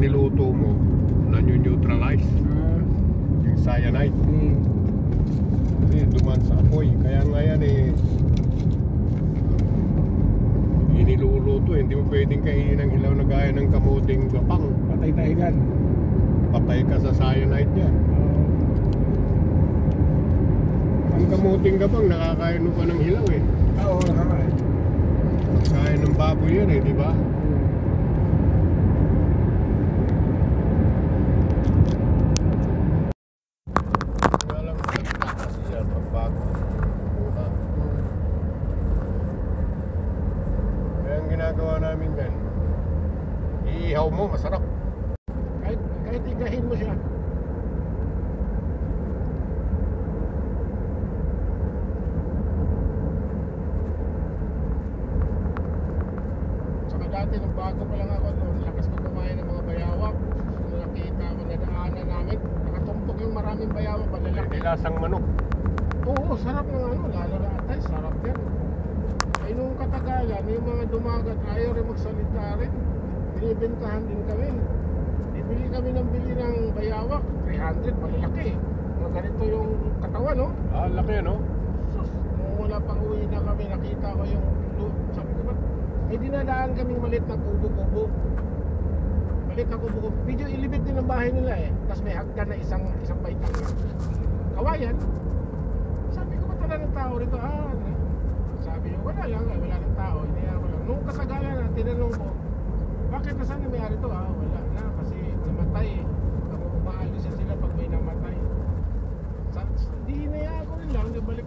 niluto mo na-neutralize yung cyanide. Kasi duman sa apoy. Kaya nga yan iniluluto. Hindi mo pwedeng kainin ng hilaw na gaya ng kamuting gapang. Patay tayo dyan. Patay ka sa cyanide yan. Ang kamuting gapang nakakain mo pa ng hilaw eh. Oo, nakakain. Kain ng baboy yan eh, di ba? Walang maganda kasi yan pag bago muna. Kaya ang ginagawa namin yan, iihaw mo, masarap. Kahit igahin mo siya. Saka dati nung bago pa lang ako doon, lakas ko kumain ng mga bayawak. Nung nakita ko na daanan namin, nakatumpok yung maraming bayawak, malalaki. Lasang manok. Oo, sarap ng ano, lalo na atay, sarap yan. Ay nung katagalan, yung mga dumagat, ayaw rin magsalita rin. Binibentahan din kami. Bili kami ng bayawak, 300, malalaki. Mga ganito yung katawan, no? Ah, laki no? Sus, nung wala pang uwi na kami, nakita ko yung sabi ko ba, may dinadaan kaming maliit na kubo-kubo. Maliit na kubo-kubo. Medyo ilibid din ang bahay nila eh. Tapos may hagdan na isang baitang na kawayan. Sabi ko ba tala ng tao rito? Sabi niyo, wala lang, wala ng tao. Hinayaan ko lang. Nung kasagalan na, tinanong ko, bakit na saan nangyari ito? Wala na, kasi namatay eh. Ako umaalis sila pag may namatay. Hindi hinayaan ko rin lang, balik